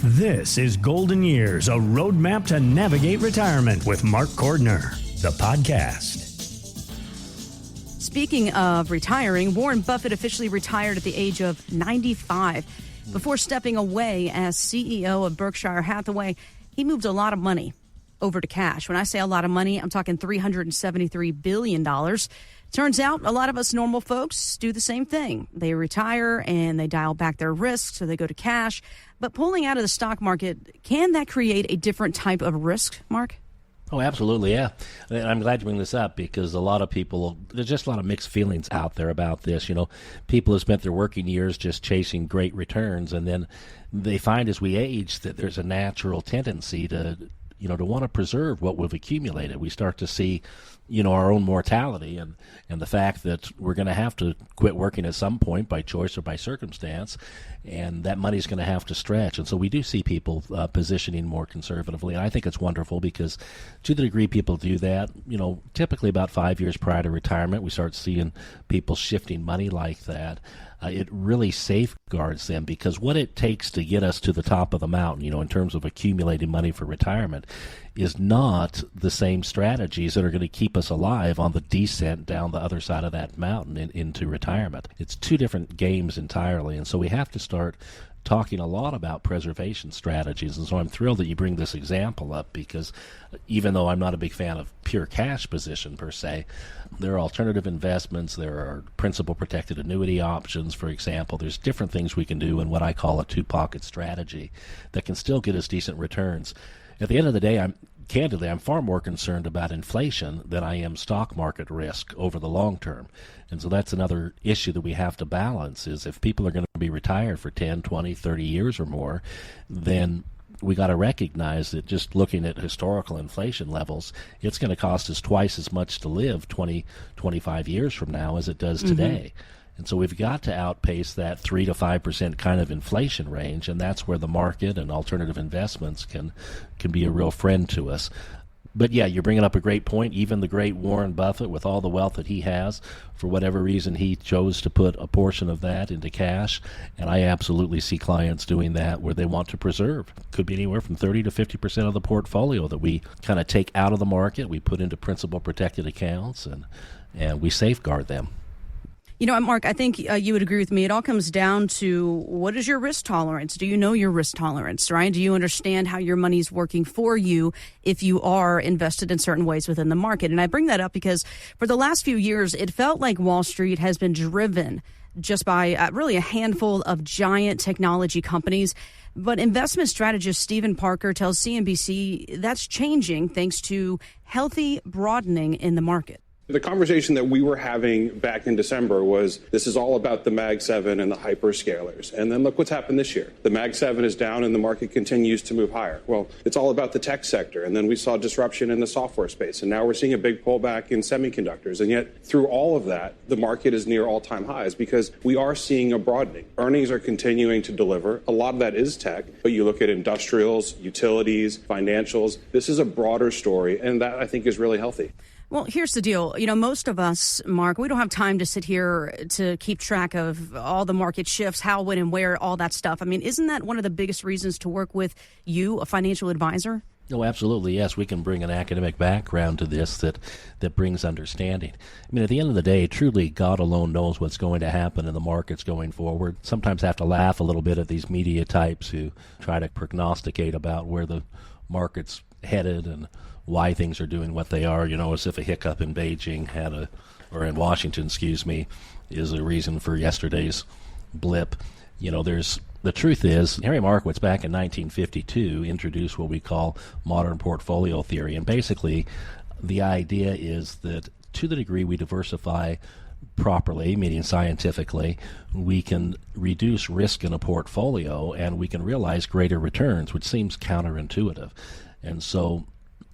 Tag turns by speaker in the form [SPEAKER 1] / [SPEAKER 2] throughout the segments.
[SPEAKER 1] This is Golden Years, a roadmap to navigate retirement with Mark Cordner, the podcast.
[SPEAKER 2] Speaking of retiring, Warren Buffett officially retired at the age of 95. Before stepping away as CEO of Berkshire Hathaway, he moved a lot of money over to cash. When I say a lot of money, I'm talking $373 billion. Turns out a lot of us normal folks do the same thing. They retire and they dial back their risks, so they go to cash. But pulling out of the stock market, can that create a different type of risk, Mark?
[SPEAKER 3] Oh, absolutely, yeah. I'm glad you bring this up because a lot of people, there's just a lot of mixed feelings out there about this. You know, people have spent their working years just chasing great returns, and then they find as we age that there's a natural tendency to want to preserve what we've accumulated. We start to see, our own mortality and the fact that we're going to have to quit working at some point by choice or by circumstance, and that money's going to have to stretch. And so we do see people positioning more conservatively, and I think it's wonderful because to the degree people do that, typically about 5 years prior to retirement, we start seeing people shifting money like that. It really safeguards them because what it takes to get us to the top of the mountain, in terms of accumulating money for retirement, is not the same strategies that are going to keep us alive on the descent down the other side of that mountain into retirement. It's two different games entirely, and so we have to start talking a lot about preservation strategies. And so I'm thrilled that you bring this example up because even though I'm not a big fan of pure cash position per se, there are alternative investments, there are principal protected annuity options, for example. There's different things we can do in what I call a two-pocket strategy that can still get us decent returns. At the end of the day, I'm far more concerned about inflation than I am stock market risk over the long term. And so that's another issue that we have to balance is if people are going to be retired for 10, 20, 30 years or more, then we got to recognize that just looking at historical inflation levels, it's going to cost us twice as much to live 20, 25 years from now as it does today. And so we've got to outpace that 3 to 5% kind of inflation range, and that's where the market and alternative investments can be a real friend to us. But yeah, you're bringing up a great point. Even the great Warren Buffett, with all the wealth that he has, for whatever reason, he chose to put a portion of that into cash, and I absolutely see clients doing that where they want to preserve. Could be anywhere from 30 to 50% of the portfolio that we kind of take out of the market, we put into principal protected accounts, and we safeguard them.
[SPEAKER 2] Mark, I think you would agree with me. It all comes down to what is your risk tolerance? Do you know your risk tolerance, right? Do you understand how your money's working for you if you are invested in certain ways within the market? And I bring that up because for the last few years, it felt like Wall Street has been driven just by really a handful of giant technology companies. But investment strategist Stephen Parker tells CNBC that's changing thanks to healthy broadening in the market.
[SPEAKER 4] The conversation that we were having back in December was this is all about the Mag 7 and the hyperscalers. And then look what's happened this year. The Mag 7 is down and the market continues to move higher. Well, it's all about the tech sector. And then we saw disruption in the software space. And now we're seeing a big pullback in semiconductors. And yet through all of that, the market is near all-time highs because we are seeing a broadening. Earnings are continuing to deliver. A lot of that is tech. But you look at industrials, utilities, financials. This is a broader story. And that, I think, is really healthy.
[SPEAKER 2] Well, here's the deal. Most of us, Mark, we don't have time to sit here to keep track of all the market shifts, how, when, and where, all that stuff. I mean, isn't that one of the biggest reasons to work with you, a financial advisor?
[SPEAKER 3] Oh, absolutely. Yes, we can bring an academic background to this that brings understanding. I mean, at the end of the day, truly, God alone knows what's going to happen in the markets going forward. Sometimes I have to laugh a little bit at these media types who try to prognosticate about where the market's headed and why things are doing what they are, as if a hiccup in Beijing or in Washington, is a reason for yesterday's blip. The truth is, Harry Markowitz back in 1952 introduced what we call modern portfolio theory. And basically, the idea is that to the degree we diversify properly, meaning scientifically, we can reduce risk in a portfolio and we can realize greater returns, which seems counterintuitive. And so,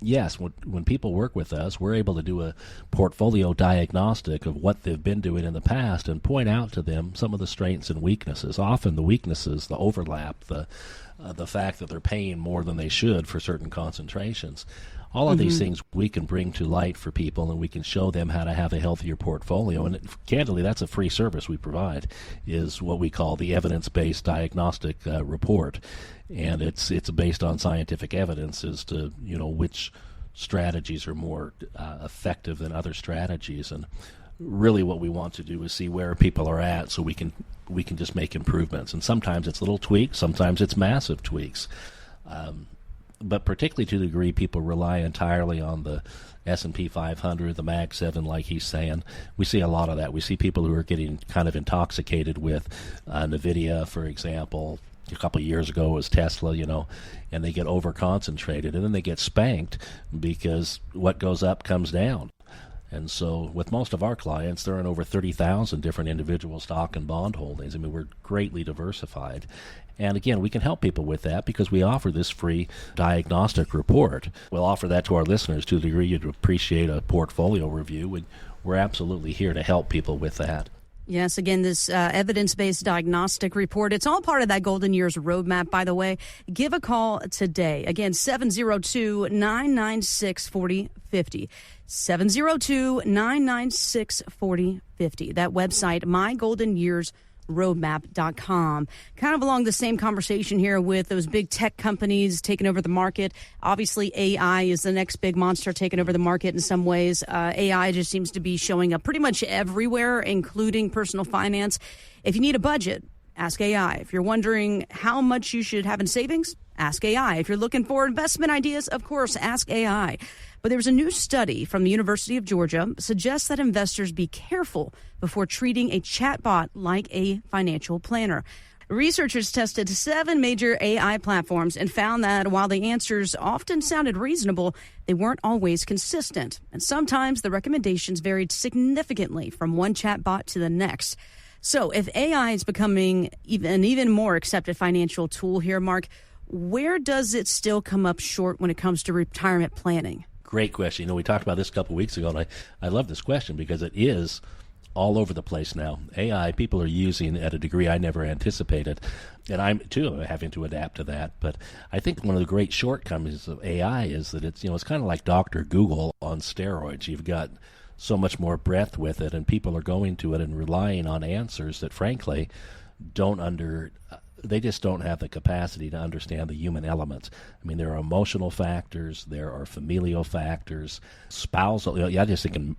[SPEAKER 3] yes, when people work with us, we're able to do a portfolio diagnostic of what they've been doing in the past and point out to them some of the strengths and weaknesses. Often the weaknesses, the overlap, the fact that they're paying more than they should for certain concentrations All of these things we can bring to light for people, and we can show them how to have a healthier portfolio. And candidly, that's a free service we provide, is what we call the evidence-based diagnostic report. And it's based on scientific evidence as to, which strategies are more effective than other strategies. And really what we want to do is see where people are at so we can just make improvements. And sometimes it's little tweaks, sometimes it's massive tweaks. But particularly to the degree people rely entirely on the S&P 500, the Mag 7, like he's saying, we see a lot of that. We see people who are getting kind of intoxicated with NVIDIA, for example. A couple of years ago it was Tesla, and they get over-concentrated, and then they get spanked because what goes up comes down. And so with most of our clients, they're in over 30,000 different individual stock and bond holdings. I mean, we're greatly diversified. And again, we can help people with that because we offer this free diagnostic report. We'll offer that to our listeners to the degree you'd appreciate a portfolio review. We're absolutely here to help people with that.
[SPEAKER 2] Yes, again, this evidence-based diagnostic report, it's all part of that Golden Years roadmap, by the way. Give a call today. Again, 702-996-4050. 702-996-4050. That website, mygoldenyearsroadmap.com. Kind of along the same conversation here with those big tech companies taking over the market. Obviously, AI is the next big monster taking over the market in some ways. AI just seems to be showing up pretty much everywhere, including personal finance. If you need a budget, ask AI. If you're wondering how much you should have in savings, ask AI. If you're looking for investment ideas, of course, ask AI. But there was a new study from the University of Georgia suggests that investors be careful before treating a chatbot like a financial planner. Researchers tested 7 major AI platforms and found that while the answers often sounded reasonable, they weren't always consistent. And sometimes the recommendations varied significantly from one chatbot to the next. So if AI is becoming an even more accepted financial tool here, Mark, where does it still come up short when it comes to retirement planning?
[SPEAKER 3] Great question. We talked about this a couple of weeks ago, and I love this question because it is all over the place now. AI, people are using at a degree I never anticipated, and I'm, too, having to adapt to that. But I think one of the great shortcomings of AI is that it's kind of like Dr. Google on steroids. You've got so much more breadth with it, and people are going to it and relying on answers that, frankly, they just don't have the capacity to understand the human elements. I mean, there are emotional factors, there are familial factors, spousal. I just think in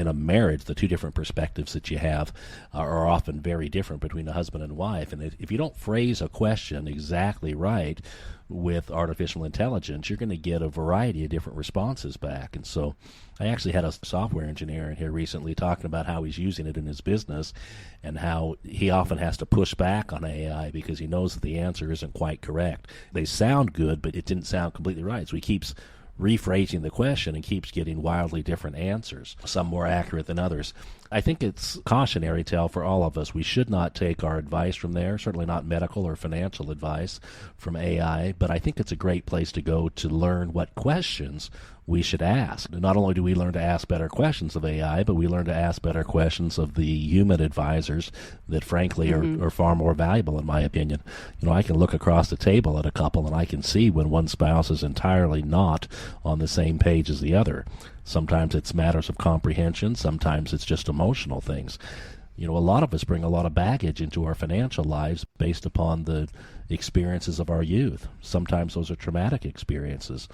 [SPEAKER 3] a marriage, the two different perspectives that you have are often very different between a husband and wife. And if you don't phrase a question exactly right with artificial intelligence, you're going to get a variety of different responses back. And so I actually had a software engineer in here recently talking about how he's using it in his business and how he often has to push back on AI because he knows that the answer isn't quite correct. They sound good, but it didn't sound completely right. So he keeps rephrasing the question and keeps getting wildly different answers, some more accurate than others. I think it's cautionary tale for all of us. We should not take our advice from there, certainly not medical or financial advice from AI, but I think it's a great place to go to learn what questions we should ask. Not only do we learn to ask better questions of AI, but we learn to ask better questions of the human advisors that, frankly, are far more valuable, in my opinion. I can look across the table at a couple, and I can see when one spouse is entirely not on the same page as the other. Sometimes it's matters of comprehension. Sometimes it's just emotional things. A lot of us bring a lot of baggage into our financial lives based upon the experiences of our youth. Sometimes those are traumatic experiences.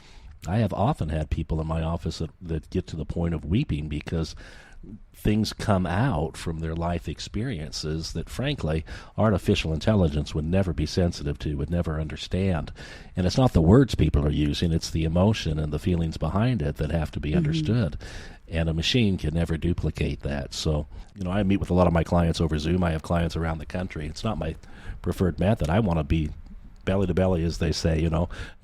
[SPEAKER 3] I have often had people in my office that get to the point of weeping because things come out from their life experiences that, frankly, artificial intelligence would never be sensitive to, would never understand. And it's not the words people are using, it's the emotion and the feelings behind it that have to be understood. And a machine can never duplicate that. So, I meet with a lot of my clients over Zoom. I have clients around the country. It's not my preferred method. I want to be belly to belly, as they say,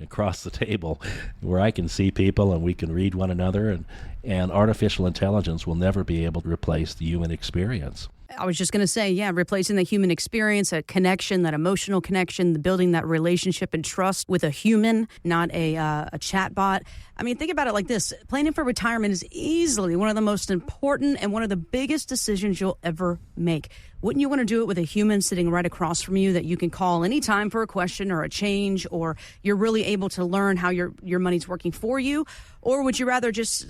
[SPEAKER 3] across the table where I can see people and we can read one another, and artificial intelligence will never be able to replace the human experience.
[SPEAKER 2] I was just going to say, replacing the human experience, a connection, that emotional connection, building that relationship and trust with a human, not a chat bot. I mean, think about it like this. Planning for retirement is easily one of the most important and one of the biggest decisions you'll ever make. wouldn't you want to do it with a human sitting right across from you that you can call anytime for a question or a change, or you're really able to learn how your money's working for you? Or would you rather just,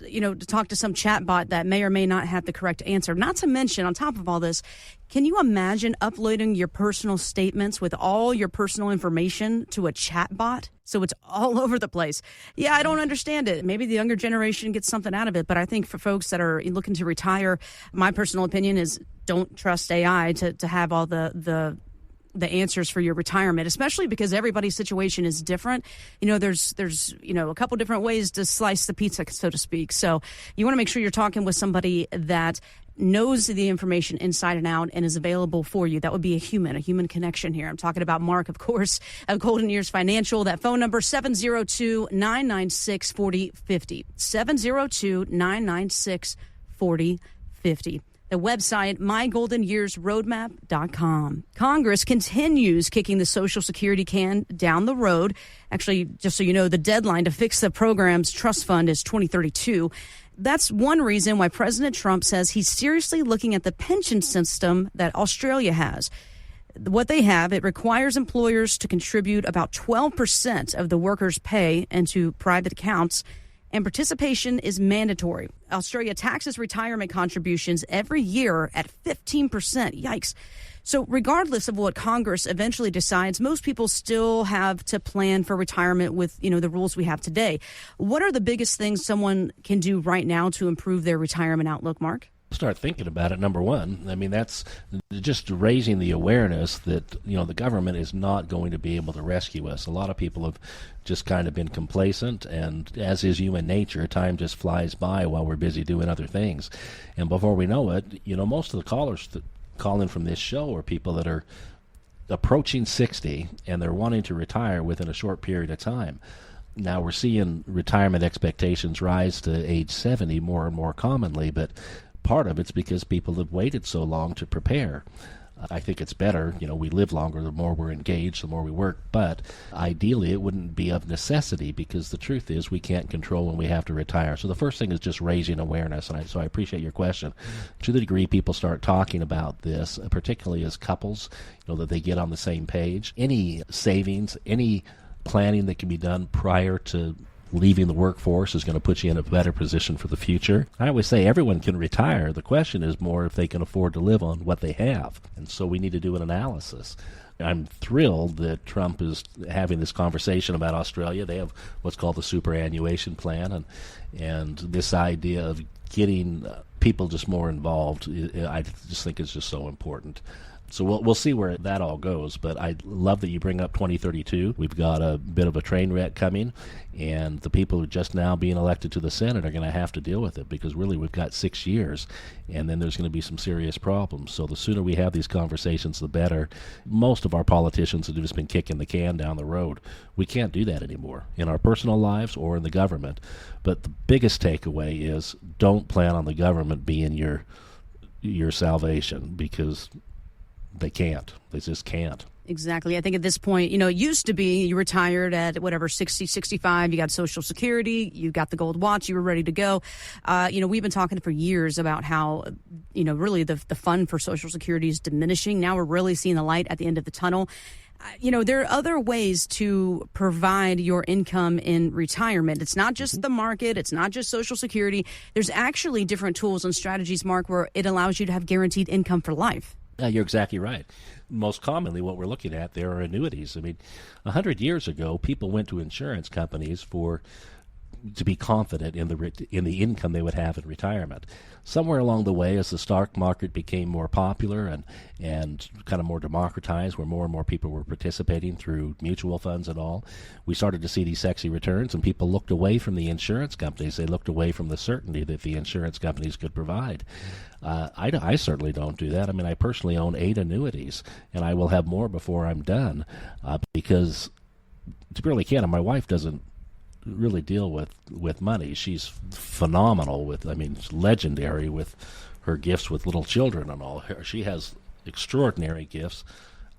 [SPEAKER 2] talk to some chatbot that may or may not have the correct answer? Not to mention, on top of all this, can you imagine uploading your personal statements with all your personal information to a chatbot? So it's all over the place. Yeah, I don't understand it. Maybe the younger generation gets something out of it. But I think for folks that are looking to retire, my personal opinion is don't trust AI to have all the answers for your retirement, especially because everybody's situation is different. There's a couple different ways to slice the pizza, so to speak. So you want to make sure you're talking with somebody that knows the information inside and out and is available for you. That would be a human connection here. I'm talking about Mark, of course, of Golden Years Financial. That phone number, 702-996-4050. 702-996-4050. The website, mygoldenyearsroadmap.com. Congress continues kicking the Social Security can down the road. Actually, just so you know, the deadline to fix the program's trust fund is 2032. That's one reason why President Trump says he's seriously looking at the pension system that Australia has. What they have, it requires employers to contribute about 12% of the workers' pay into private accounts, and participation is mandatory. Australia taxes retirement contributions every year at 15%. Yikes. So regardless of what Congress eventually decides, most people still have to plan for retirement with, the rules we have today. What are the biggest things someone can do right now to improve their retirement outlook, Mark?
[SPEAKER 3] Start thinking about it. Number one, that's just raising the awareness that, the government is not going to be able to rescue us. A lot of people have just kind of been complacent, and as is human nature, time just flies by while we're busy doing other things. And before we know it, most of the callers that call in from this show are people that are approaching 60 and they're wanting to retire within a short period of time. Now we're seeing retirement expectations rise to age 70 more and more commonly, but part of it's because people have waited so long to prepare. I think it's better, we live longer, the more we're engaged, the more we work, but ideally it wouldn't be of necessity, because the truth is we can't control when we have to retire. So the first thing is just raising awareness, and so I appreciate your question. To the degree people start talking about this, particularly as couples, that they get on the same page, any savings, any planning that can be done prior to leaving the workforce is going to put you in a better position for the future. I always say everyone can retire. The question is more if they can afford to live on what they have. And so we need to do an analysis. I'm thrilled that Trump is having this conversation about Australia. They have what's called the superannuation plan, and this idea of getting people just more involved, I just think is just so important. So we'll see where that all goes, but I love that you bring up 2032. We've got a bit of a train wreck coming, and the people who are just now being elected to the Senate are going to have to deal with it, because really we've got 6 years, and then there's going to be some serious problems. So the sooner we have these conversations, the better. Most of our politicians have just been kicking the can down the road. We can't do that anymore in our personal lives or in the government. But the biggest takeaway is don't plan on the government being your salvation, because they can't. They just can't.
[SPEAKER 2] Exactly. I think at this point, it used to be you retired at 60, 65, you got Social Security, you got the gold watch, you were ready to go. We've been talking for years about how, really the fund for Social Security is diminishing. Now we're really seeing the light at the end of the tunnel. There are other ways to provide your income in retirement. It's not just the market. It's not just Social Security. There's actually different tools and strategies, Mark, where it allows you to have guaranteed income for life.
[SPEAKER 3] You're exactly right. Most commonly what we're looking at there are annuities. 100 years ago, people went to insurance companies to be confident in the income they would have in retirement. Somewhere along the way, as the stock market became more popular and kind of more democratized, where more and more people were participating through mutual funds and all, we started to see these sexy returns, and people looked away from the insurance companies. They looked away from the certainty that the insurance companies could provide. I certainly don't do that. I personally own 8 annuities, and I will have more before I'm done, because to be really candid, my wife doesn't really deal with money. She's phenomenal legendary with her gifts with little children and all. She has extraordinary gifts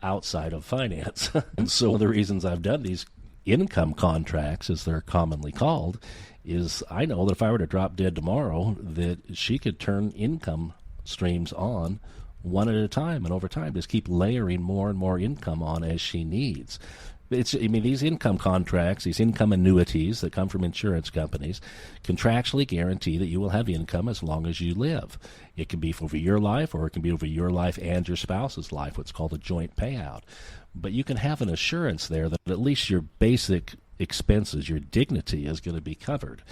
[SPEAKER 3] outside of finance. And so one of the reasons I've done these income contracts, as they're commonly called, is I know that if I were to drop dead tomorrow, that she could turn income streams on one at a time, and over time just keep layering more and more income on as she needs. These income contracts, these income annuities that come from insurance companies contractually guarantee that you will have income as long as you live. It can be over your life, or it can be over your life and your spouse's life, what's called a joint payout. But you can have an assurance there that at least your basic expenses, your dignity, is going to be covered.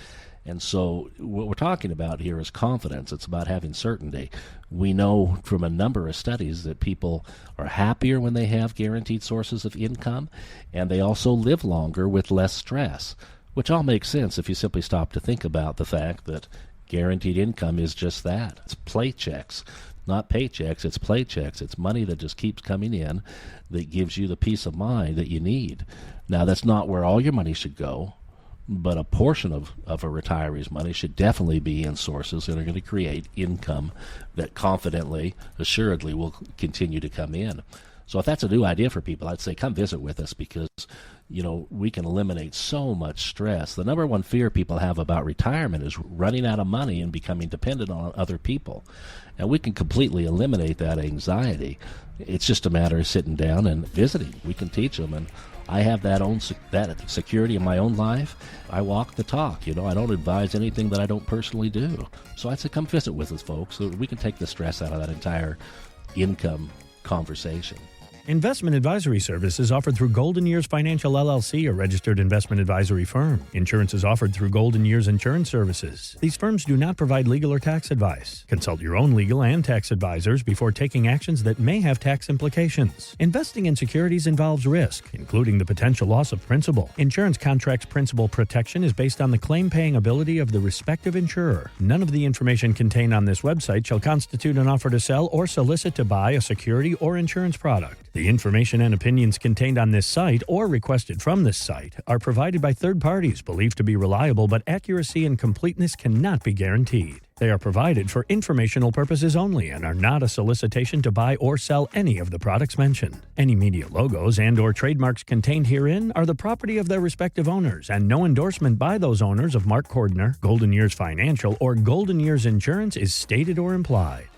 [SPEAKER 3] And so what we're talking about here is confidence. It's about having certainty. We know from a number of studies that people are happier when they have guaranteed sources of income, and they also live longer with less stress, which all makes sense if you simply stop to think about the fact that guaranteed income is just that. It's paychecks, not paychecks. It's paychecks. It's money that just keeps coming in that gives you the peace of mind that you need. Now, that's not where all your money should go, but a portion of a retiree's money should definitely be in sources that are going to create income that confidently, assuredly will continue to come in. So if that's a new idea for people, I'd say come visit with us, because we can eliminate so much stress. The number one fear people have about retirement is running out of money and becoming dependent on other people. And we can completely eliminate that anxiety. It's just a matter of sitting down and visiting. We can teach them, and I have that security in my own life. I walk the talk. I don't advise anything that I don't personally do. So I'd say come visit with us, folks, so that we can take the stress out of that entire income conversation.
[SPEAKER 1] Investment advisory services offered through Golden Years Financial LLC, a registered investment advisory firm. Insurance is offered through Golden Years Insurance Services. These firms do not provide legal or tax advice. Consult your own legal and tax advisors before taking actions that may have tax implications. Investing in securities involves risk, including the potential loss of principal. Insurance contracts principal protection is based on the claim-paying ability of the respective insurer. None of the information contained on this website shall constitute an offer to sell or solicit to buy a security or insurance product. The information and opinions contained on this site or requested from this site are provided by third parties believed to be reliable, but accuracy and completeness cannot be guaranteed. They are provided for informational purposes only and are not a solicitation to buy or sell any of the products mentioned. Any media logos and or trademarks contained herein are the property of their respective owners, and no endorsement by those owners of Mark Cordner, Golden Years Financial, or Golden Years Insurance is stated or implied.